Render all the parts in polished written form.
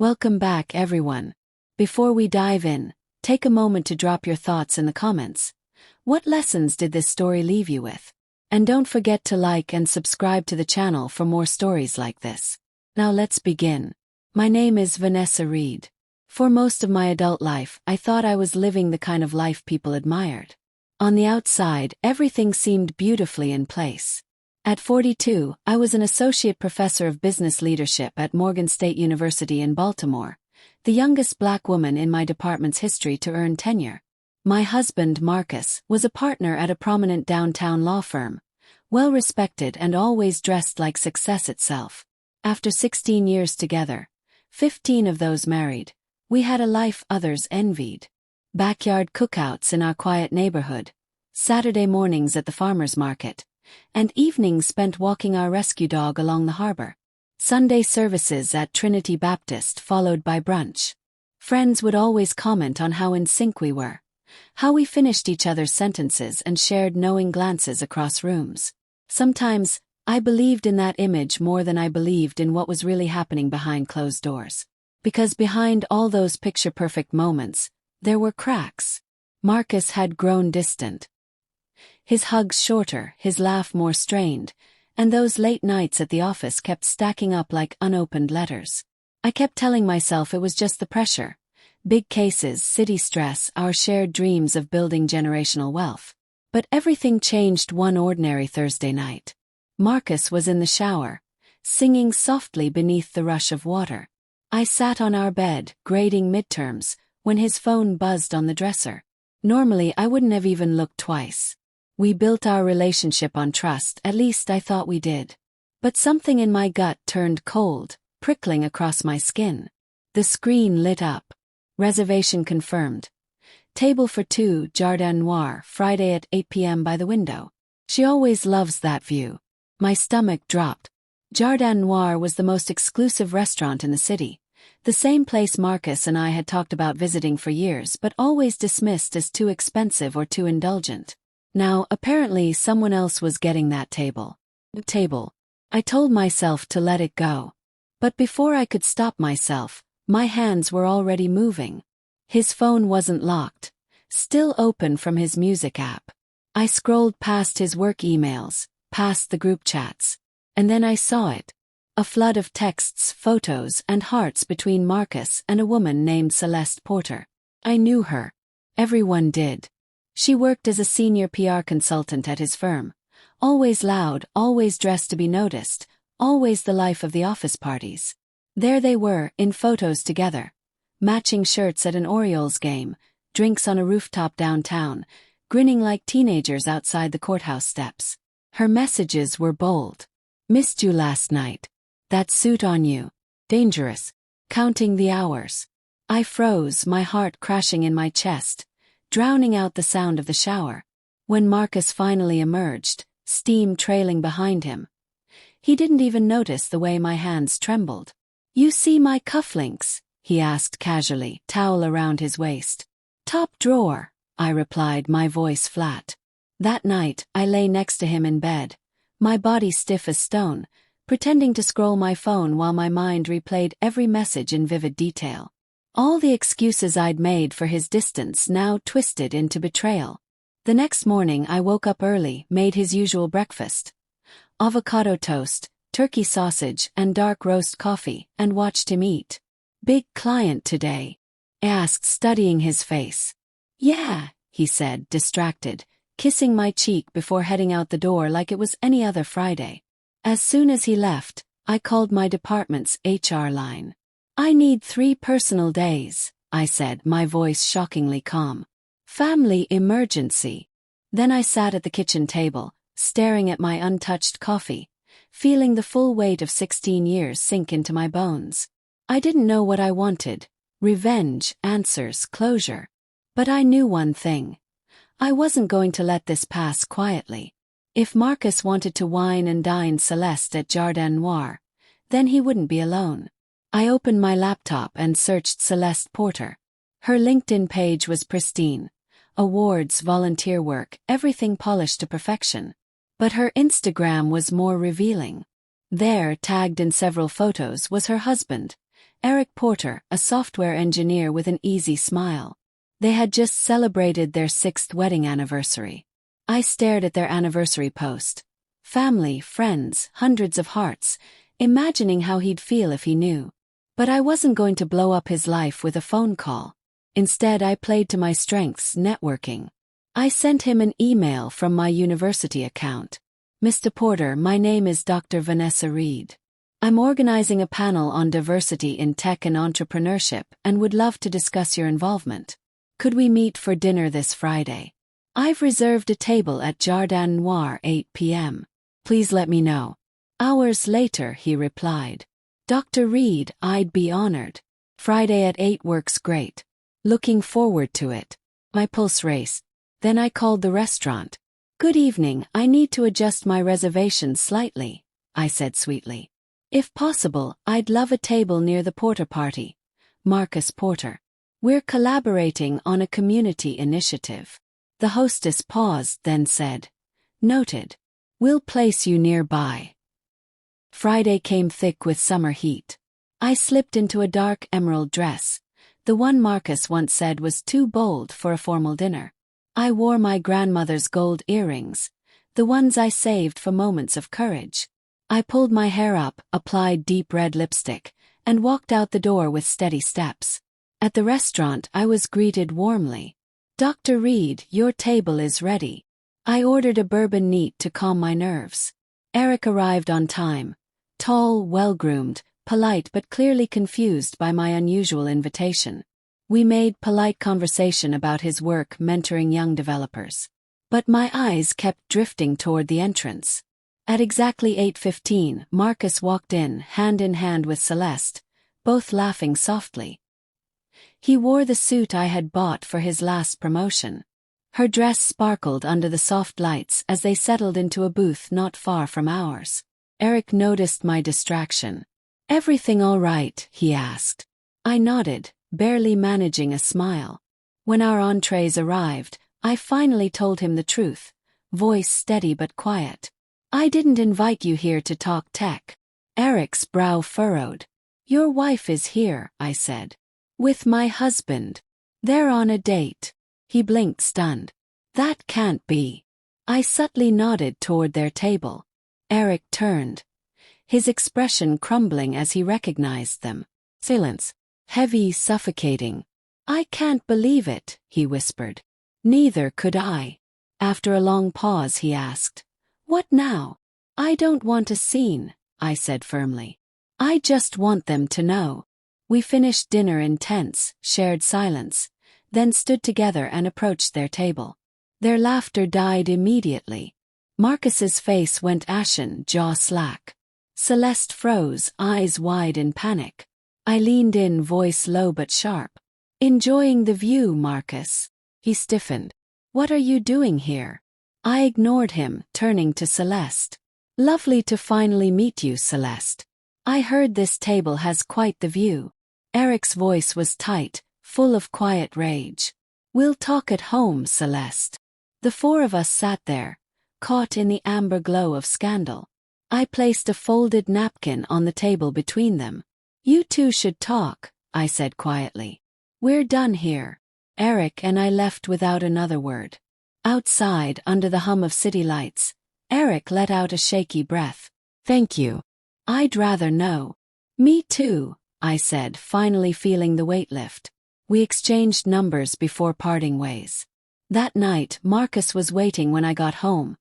Welcome back, everyone. Before we dive in, take a moment to drop your thoughts in the comments. What lessons did this story leave you with? And don't forget to like and subscribe to the channel for more stories like this. Now let's begin. My name is Vanessa Reed. For most of my adult life, I thought I was living the kind of life people admired. On the outside, everything seemed beautifully in place. At 42, I was an associate professor of business leadership at Morgan State University in Baltimore, the youngest black woman in my department's history to earn tenure. My husband, Marcus, was a partner at a prominent downtown law firm, well-respected and always dressed like success itself. After 16 years together, 15 of those married, we had a life others envied. Backyard cookouts in our quiet neighborhood, Saturday mornings at the farmer's market, and evenings spent walking our rescue dog along the harbor. Sunday services at Trinity Baptist followed by brunch. Friends would always comment on how in sync we were, how we finished each other's sentences and shared knowing glances across rooms. Sometimes, I believed in that image more than I believed in what was really happening behind closed doors. Because behind all those picture-perfect moments, there were cracks. Marcus had grown distant. His hugs shorter, his laugh more strained, and those late nights at the office kept stacking up like unopened letters. I kept telling myself it was just the pressure. Big cases, city stress, our shared dreams of building generational wealth. But everything changed one ordinary Thursday night. Marcus was in the shower, singing softly beneath the rush of water. I sat on our bed, grading midterms, when his phone buzzed on the dresser. Normally I wouldn't have even looked twice. We built our relationship on trust, at least I thought we did. But something in my gut turned cold, prickling across my skin. The screen lit up. Reservation confirmed. Table for two, Jardin Noir, Friday at 8 p.m. by the window. She always loves that view. My stomach dropped. Jardin Noir was the most exclusive restaurant in the city. The same place Marcus and I had talked about visiting for years but always dismissed as too expensive or too indulgent. Now, apparently someone else was getting that table. I told myself to let it go. But before I could stop myself, my hands were already moving. His phone wasn't locked, still open from his music app. I scrolled past his work emails, past the group chats, and then I saw it. A flood of texts, photos, and hearts between Marcus and a woman named Celeste Porter. I knew her. Everyone did. She worked as a senior PR consultant at his firm. Always loud, always dressed to be noticed, always the life of the office parties. There they were, in photos together. Matching shirts at an Orioles game, drinks on a rooftop downtown, grinning like teenagers outside the courthouse steps. Her messages were bold. Missed you last night. That suit on you. Dangerous. Counting the hours. I froze, my heart crashing in my chest, drowning out the sound of the shower. When Marcus finally emerged, steam trailing behind him, he didn't even notice the way my hands trembled. "You see my cufflinks?" he asked casually, towel around his waist. "Top drawer," I replied, my voice flat. That night, I lay next to him in bed, my body stiff as stone, pretending to scroll my phone while my mind replayed every message in vivid detail. All the excuses I'd made for his distance now twisted into betrayal. The next morning I woke up early, made his usual breakfast. Avocado toast, turkey sausage, and dark roast coffee, and watched him eat. "Big client today?" I asked, studying his face. "Yeah," he said, distracted, kissing my cheek before heading out the door like it was any other Friday. As soon as he left, I called my department's HR line. "I need 3 personal days," I said, my voice shockingly calm. "Family emergency." Then I sat at the kitchen table, staring at my untouched coffee, feeling the full weight of 16 years sink into my bones. I didn't know what I wanted: revenge, answers, closure. But I knew one thing. I wasn't going to let this pass quietly. If Marcus wanted to wine and dine Celeste at Jardin Noir, then he wouldn't be alone. I opened my laptop and searched Celeste Porter. Her LinkedIn page was pristine. Awards, volunteer work, everything polished to perfection. But her Instagram was more revealing. There, tagged in several photos, was her husband, Eric Porter, a software engineer with an easy smile. They had just celebrated their 6th wedding anniversary. I stared at their anniversary post. Family, friends, hundreds of hearts, imagining how he'd feel if he knew. But I wasn't going to blow up his life with a phone call. Instead, I played to my strengths, networking. I sent him an email from my university account. Mr. Porter, my name is Dr. Vanessa Reed. I'm organizing a panel on diversity in tech and entrepreneurship and would love to discuss your involvement. Could we meet for dinner this Friday? I've reserved a table at Jardin Noir 8 p.m. Please let me know. Hours later, he replied. Dr. Reed, I'd be honored. Friday at 8 works great. Looking forward to it. My pulse raced. Then I called the restaurant. Good evening, I need to adjust my reservation slightly, I said sweetly. If possible, I'd love a table near the Porter party. Marcus Porter. We're collaborating on a community initiative. The hostess paused, then said, Noted. We'll place you nearby. Friday came thick with summer heat. I slipped into a dark emerald dress, the one Marcus once said was too bold for a formal dinner. I wore my grandmother's gold earrings, the ones I saved for moments of courage. I pulled my hair up, applied deep red lipstick, and walked out the door with steady steps. At the restaurant, I was greeted warmly. Dr. Reed, your table is ready. I ordered a bourbon neat to calm my nerves. Eric arrived on time. Tall, well-groomed, polite but clearly confused by my unusual invitation. We made polite conversation about his work mentoring young developers. But my eyes kept drifting toward the entrance. At exactly 8:15, Marcus walked in hand with Celeste, both laughing softly. He wore the suit I had bought for his last promotion. Her dress sparkled under the soft lights as they settled into a booth not far from ours. Eric noticed my distraction. Everything all right? He asked. I nodded, barely managing a smile. When our entrees arrived, I finally told him the truth, voice steady but quiet. I didn't invite you here to talk tech. Eric's brow furrowed. Your wife is here, I said. With my husband. They're on a date. He blinked stunned. That can't be. I subtly nodded toward their table. Eric turned, his expression crumbling as he recognized them. Silence. Heavy, suffocating. I can't believe it, he whispered. Neither could I. After a long pause, he asked, What now? I don't want a scene, I said firmly. I just want them to know. We finished dinner in tense, shared silence, then stood together and approached their table. Their laughter died immediately. Marcus's face went ashen, jaw slack. Celeste froze, eyes wide in panic. I leaned in, voice low but sharp. Enjoying the view, Marcus. He stiffened. What are you doing here? I ignored him, turning to Celeste. Lovely to finally meet you, Celeste. I heard this table has quite the view. Eric's voice was tight, full of quiet rage. We'll talk at home, Celeste. The four of us sat there, caught in the amber glow of scandal. I placed a folded napkin on the table between them. You two should talk, I said quietly. We're done here. Eric and I left without another word. Outside, under the hum of city lights, Eric let out a shaky breath. Thank you. I'd rather know. Me too, I said, finally feeling the weight lift. We exchanged numbers before parting ways. That night, Marcus was waiting when I got home.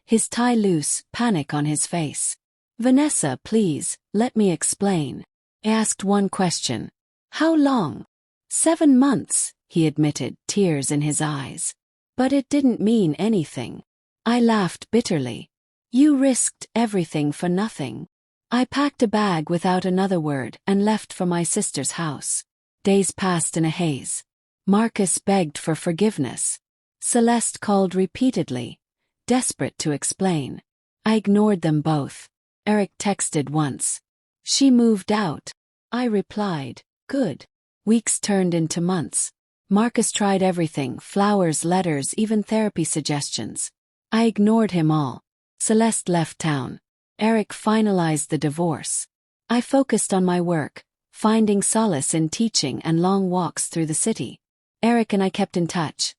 His tie loose, panic on his face. Vanessa, please, let me explain. I asked one question. How long? 7 months, he admitted, tears in his eyes. But it didn't mean anything. I laughed bitterly. You risked everything for nothing. I packed a bag without another word and left for my sister's house. Days passed in a haze. Marcus begged for forgiveness. Celeste called repeatedly, desperate to explain. I ignored them both. Eric texted once. She moved out. I replied, good. Weeks turned into months. Marcus tried everything, flowers, letters, even therapy suggestions. I ignored him all. Celeste left town. Eric finalized the divorce. I focused on my work, finding solace in teaching and long walks through the city. Eric and I kept in touch,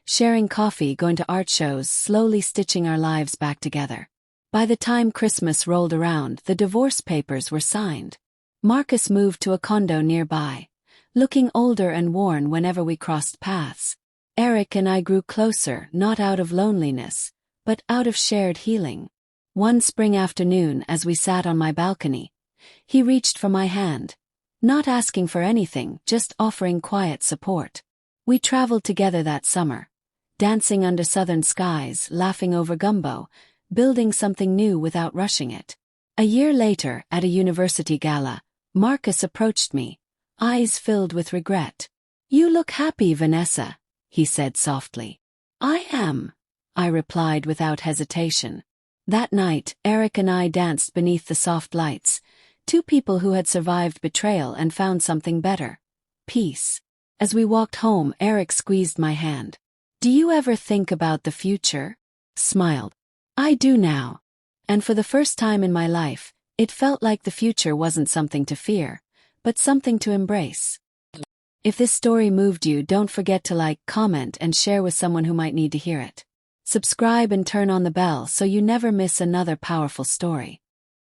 sharing coffee, going to art shows, slowly stitching our lives back together. By the time Christmas rolled around, the divorce papers were signed. Marcus moved to a condo nearby, looking older and worn whenever we crossed paths. Eric and I grew closer, not out of loneliness, but out of shared healing. One spring afternoon, as we sat on my balcony, he reached for my hand, not asking for anything, just offering quiet support. We traveled together that summer, dancing under southern skies, laughing over gumbo, building something new without rushing it. A year later, at a university gala, Marcus approached me, eyes filled with regret. "You look happy, Vanessa," he said softly. "I am," I replied without hesitation. That night, Eric and I danced beneath the soft lights, two people who had survived betrayal and found something better: peace. As we walked home, Eric squeezed my hand. "Do you ever think about the future?" Smiled. "I do now. And for the first time in my life, it felt like the future wasn't something to fear, but something to embrace." If this story moved you, don't forget to like, comment, and share with someone who might need to hear it. Subscribe and turn on the bell so you never miss another powerful story.